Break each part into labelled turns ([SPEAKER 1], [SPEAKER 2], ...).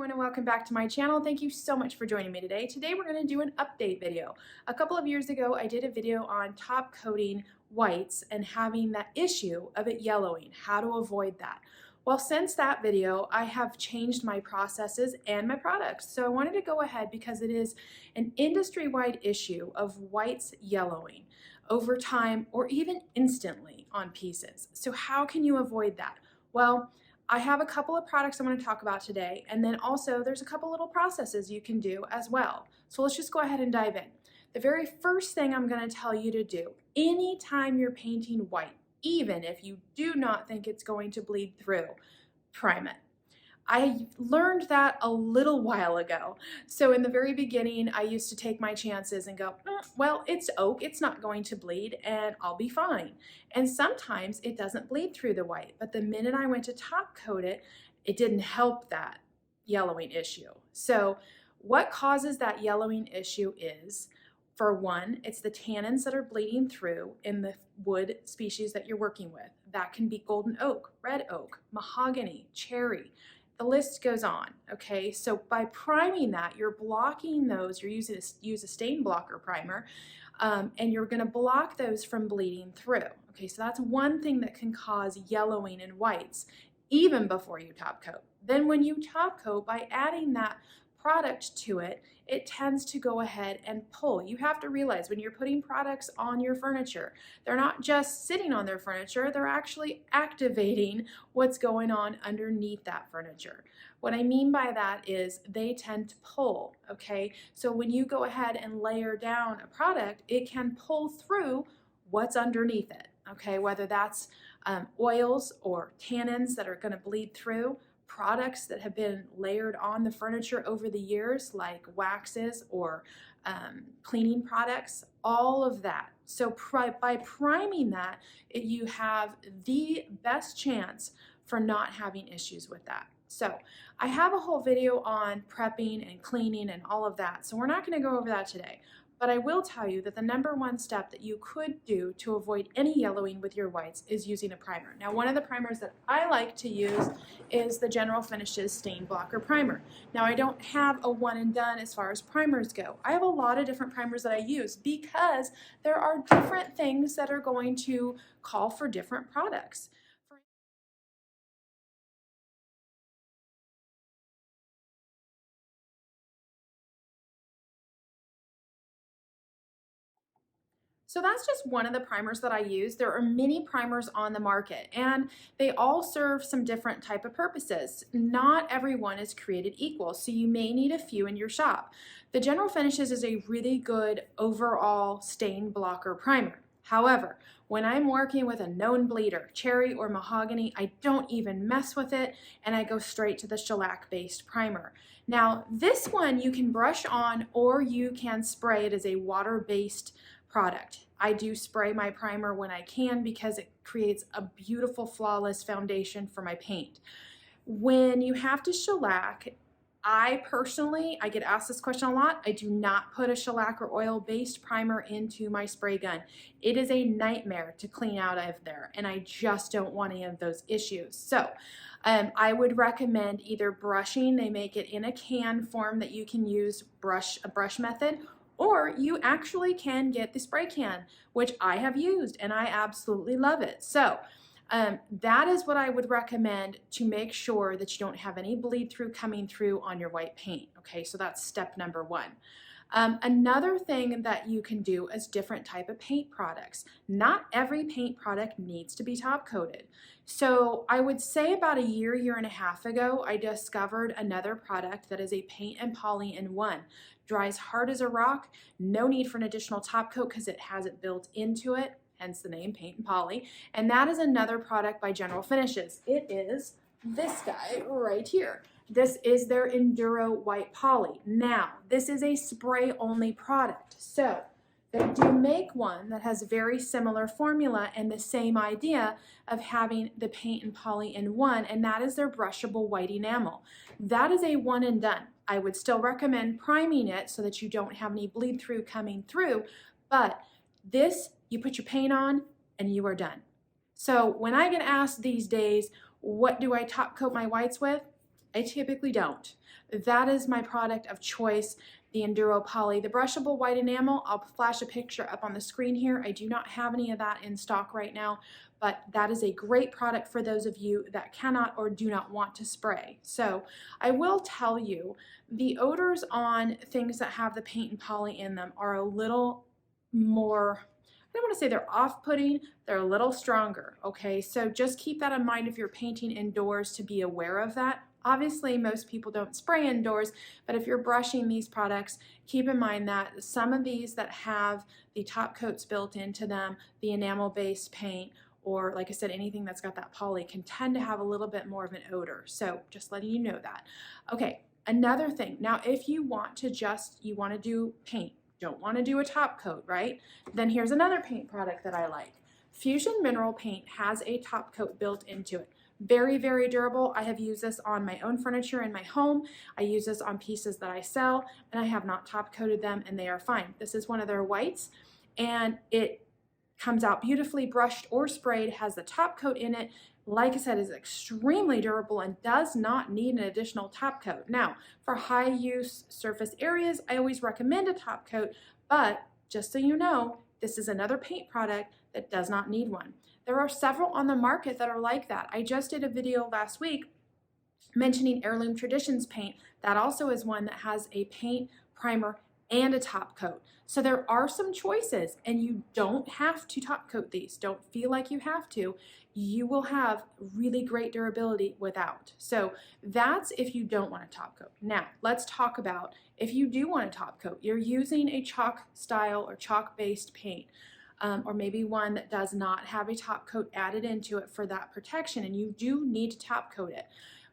[SPEAKER 1] everyone and welcome back to my channel. Thank you so much for joining me today. Today we're going to do an update video. A couple of years ago I did a video on top coating whites and having that issue of it yellowing, how to avoid that. Well, since that video I have changed my processes and my products. So I wanted to go ahead because it is an industry-wide issue of whites yellowing over time or even instantly on pieces. So how can you avoid that? Well, I have a couple of products I'm going to talk about today, and then also there's a couple little processes you can do as well. So let's just go ahead and dive in. The very first thing I'm going to tell you to do anytime you're painting white, even if you do not think it's going to bleed through, prime it. I learned that a little while ago. So in the very beginning, I used to take my chances and go, well, it's oak, it's not going to bleed and I'll be fine. And sometimes it doesn't bleed through the white, but the minute I went to top coat it, it didn't help that yellowing issue. So what causes that yellowing issue is, for one, it's the tannins that are bleeding through in the wood species that you're working with. That can be golden oak, red oak, mahogany, cherry. The list goes on, okay? So by priming that, you're blocking those, you're using use a stain blocker primer, and you're gonna block those from bleeding through. Okay, so that's one thing that can cause yellowing in whites, even before you top coat. Then when you top coat, by adding that product to it, it tends to go ahead and pull. You have to realize when you're putting products on your furniture, they're not just sitting on their furniture, they're actually activating what's going on underneath that furniture. What I mean by that is they tend to pull, okay? So when you go ahead and layer down a product, it can pull through what's underneath it, okay? Whether that's oils or tannins that are gonna bleed through, products that have been layered on the furniture over the years, like waxes or cleaning products, all of that. So by priming that, you have the best chance for not having issues with that. So I have a whole video on prepping and cleaning and all of that, so we're not going to go over that today. But I will tell you that the number one step that you could do to avoid any yellowing with your whites is using a primer. Now, one of the primers that I like to use is the General Finishes Stain Blocker Primer. Now, I don't have a one and done as far as primers go. I have a lot of different primers that I use because there are different things that are going to call for different products. So that's just one of the primers that I use. There are many primers on the market and they all serve some different type of purposes. Not everyone is created equal, so you may need a few in your shop. The General Finishes is a really good overall stain blocker primer. However, when I'm working with a known bleeder, cherry or mahogany, I don't even mess with it and I go straight to the shellac based primer. Now this one you can brush on or you can spray it as a water based product. I do spray my primer when I can because it creates a beautiful flawless foundation for my paint. When you have to shellac, I personally get asked this question a lot. I do not put a shellac or oil based primer into my spray gun. It is a nightmare to clean out of there and I just don't want any of those issues. So I would recommend either brushing. They make it in a can form that you can use a brush method, or you actually can get the spray can, which I have used and I absolutely love it. So that is what I would recommend to make sure that you don't have any bleed through coming through on your white paint. Okay, so that's step number one. Another thing that you can do is different type of paint products. Not every paint product needs to be top coated. So I would say about a year and a half ago, I discovered another product that is a paint and poly in one. Dries hard as a rock, no need for an additional top coat because it has it built into it, hence the name Paint and Poly. And that is another product by General Finishes. It is this guy right here. This is their Enduro White Poly. Now, this is a spray only product. So they do make one that has a very similar formula and the same idea of having the paint and poly in one, and that is their brushable white enamel. That is a one and done. I would still recommend priming it so that you don't have any bleed through coming through, but this, you put your paint on and you are done. So when I get asked these days, what do I top coat my whites with? I typically don't. That is my product of choice, the Enduro Poly. The brushable white enamel, I'll flash a picture up on the screen here. I do not have any of that in stock right now, but that is a great product for those of you that cannot or do not want to spray. So I will tell you, the odors on things that have the paint and poly in them are a little more, I don't want to say they're off-putting, they're a little stronger, okay? So just keep that in mind if you're painting indoors, to be aware of that. Obviously, most people don't spray indoors, but if you're brushing these products, keep in mind that some of these that have the top coats built into them, the enamel-based paint, or like I said, anything that's got that poly can tend to have a little bit more of an odor. So just letting you know that. Okay, another thing. Now, if you want to you want to do paint, don't want to do a top coat, right? Then here's another paint product that I like. Fusion Mineral Paint has a top coat built into it. Very, very durable. I have used this on my own furniture in my home. I use this on pieces that I sell, and I have not top coated them, and they are fine. This is one of their whites, and it comes out beautifully brushed or sprayed, has the top coat in it. Like I said, is extremely durable and does not need an additional top coat. Now, for high use surface areas, I always recommend a top coat, but just so you know, this is another paint product that does not need one. There are several on the market that are like that. I just did a video last week mentioning Heirloom Traditions paint. That also is one that has a paint, primer, and a top coat. So there are some choices, and you don't have to top coat these. Don't feel like you have to. You will have really great durability without. So that's if you don't want to top coat. Now, let's talk about if you do want to top coat. You're using a chalk style or chalk-based paint. Or maybe one that does not have a top coat added into it for that protection, and you do need to top coat it.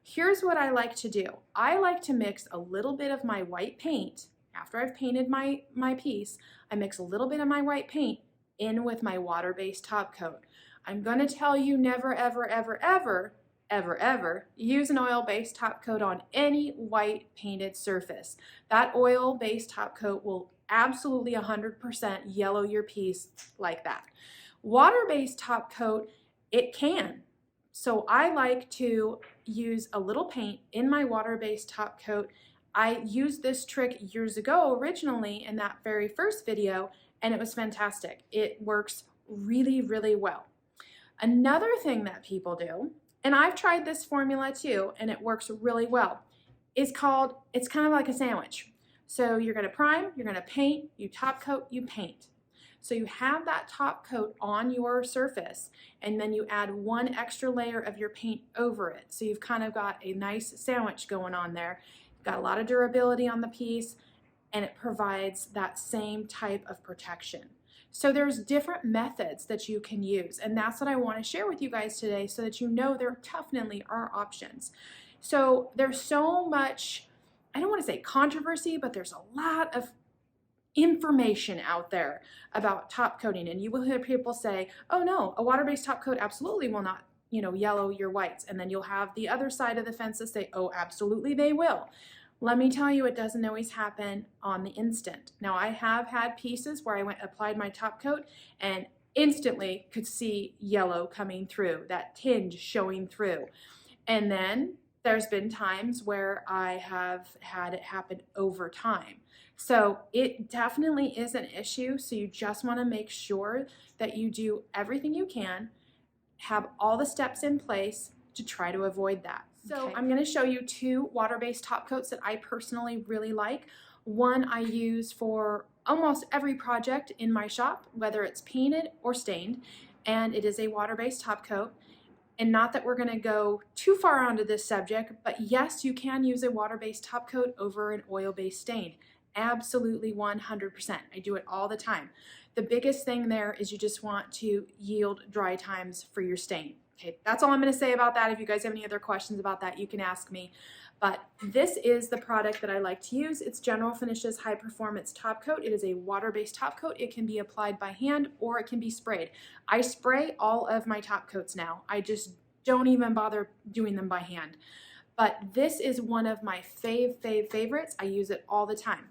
[SPEAKER 1] Here's what I like to do. I like to mix a little bit of my white paint. After I've painted my piece, I mix a little bit of my white paint in with my water-based top coat. I'm going to tell you never, ever, ever, ever, ever, ever use an oil-based top coat on any white painted surface. That oil-based top coat will absolutely 100% yellow your piece like that. Water-based top coat, it can. So I like to use a little paint in my water-based top coat. I used this trick years ago originally in that very first video, and it was fantastic. It works really, really well. Another thing that people do, and I've tried this formula too, and it works really well, it's kind of like a sandwich. So you're going to prime, you're going to paint, you top coat, you paint. So you have that top coat on your surface, and then you add one extra layer of your paint over it. So you've kind of got a nice sandwich going on there. You've got a lot of durability on the piece, and it provides that same type of protection. So there's different methods that you can use, and that's what I want to share with you guys today so that you know there definitely are options. So there's so much, I don't want to say controversy, but there's a lot of information out there about top coating, and you will hear people say, oh no, a water-based top coat absolutely will not, yellow your whites. And then you'll have the other side of the fence that say, oh, absolutely they will. Let me tell you, it doesn't always happen on the instant. Now, I have had pieces where I applied my top coat and instantly could see yellow coming through, that tinge showing through. And then there's been times where I have had it happen over time. So it definitely is an issue. So you just want to make sure that you do everything you can, have all the steps in place to try to avoid that. So I'm going to show you two water-based top coats that I personally really like. One I use for almost every project in my shop, whether it's painted or stained, and it is a water-based top coat. And not that we're going to go too far onto this subject, but yes, you can use a water-based top coat over an oil-based stain. Absolutely 100%. I do it all the time. The biggest thing there is you just want to yield dry times for your stain. Okay, that's all I'm going to say about that. If you guys have any other questions about that, you can ask me. But this is the product that I like to use. It's General Finishes High Performance Top Coat. It is a water-based top coat. It can be applied by hand or it can be sprayed. I spray all of my top coats now. I just don't even bother doing them by hand. But this is one of my favorites. I use it all the time.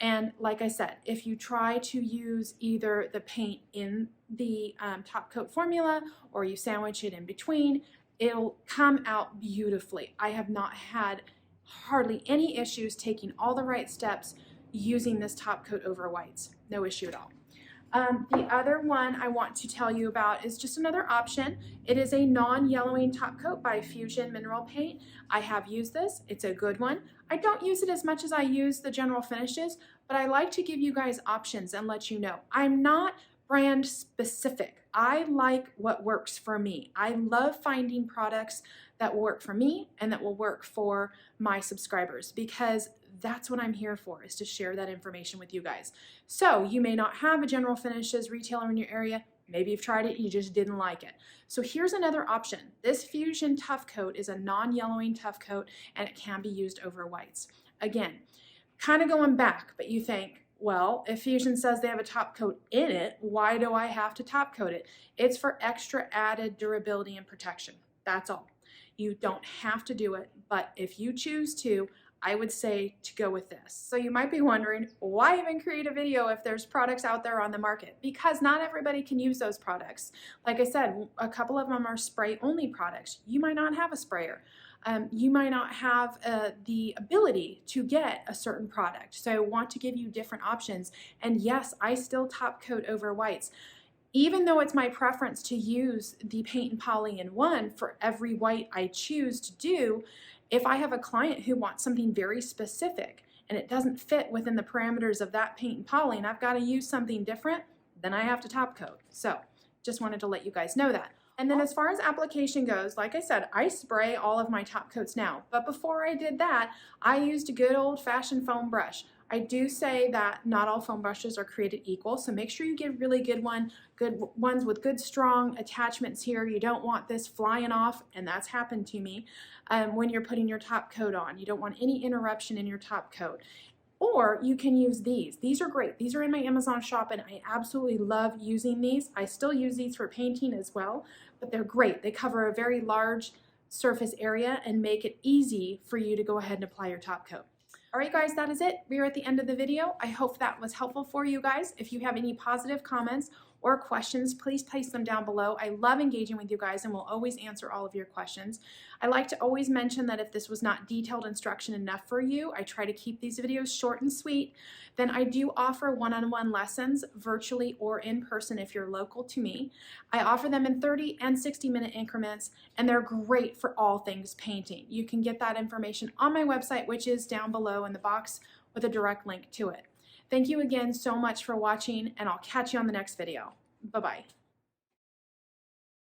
[SPEAKER 1] And like I said, if you try to use either the paint in the top coat formula or you sandwich it in between, it'll come out beautifully. I have not had hardly any issues taking all the right steps using this top coat over whites. No issue at all. The other one I want to tell you about is just another option. It is a non-yellowing top coat by Fusion Mineral Paint. I have used this. It's a good one. I don't use it as much as I use the general finishes, but I like to give you guys options and let you know. I'm not brand specific. I like what works for me. I love finding products that will work for me and that will work for my subscribers, because that's what I'm here for, is to share that information with you guys. So you may not have a general finishes retailer in your area. Maybe you've tried it, you just didn't like it. So here's another option. This Fusion Tough Coat is a non-yellowing tough coat, and it can be used over whites. Again, kind of going back, but you think, well, if Fusion says they have a top coat in it, why do I have to top coat it? It's for extra added durability and protection. That's all. You don't have to do it, but if you choose to, I would say to go with this. So you might be wondering, why even create a video if there's products out there on the market? Because not everybody can use those products. Like I said, a couple of them are spray-only products. You might not have a sprayer. You might not have the ability to get a certain product. So I want to give you different options. And yes, I still top coat over whites. Even though it's my preference to use the Paint and Poly in one for every white I choose to do, if I have a client who wants something very specific and it doesn't fit within the parameters of that Paint and Poly and I've got to use something different, then I have to top coat. So just wanted to let you guys know that. And then as far as application goes, like I said, I spray all of my top coats now. But before I did that, I used a good old-fashioned foam brush. I do say that not all foam brushes are created equal, so make sure you get really good ones with good strong attachments here. You don't want this flying off, and that's happened to me when you're putting your top coat on. You don't want any interruption in your top coat. Or you can use these. These are great. These are in my Amazon shop, and I absolutely love using these. I still use these for painting as well, but they're great. They cover a very large surface area and make it easy for you to go ahead and apply your top coat. All right, guys, that is it. We're at the end of the video. I hope that was helpful for you guys. If you have any positive comments or questions, please place them down below. I love engaging with you guys and will always answer all of your questions. I like to always mention that if this was not detailed instruction enough for you, I try to keep these videos short and sweet. Then I do offer one-on-one lessons virtually or in person if you're local to me. I offer them in 30 and 60-minute increments, and they're great for all things painting. You can get that information on my website, which is down below in the box with a direct link to it. Thank you again so much for watching, and I'll catch you on the next video. Bye-bye.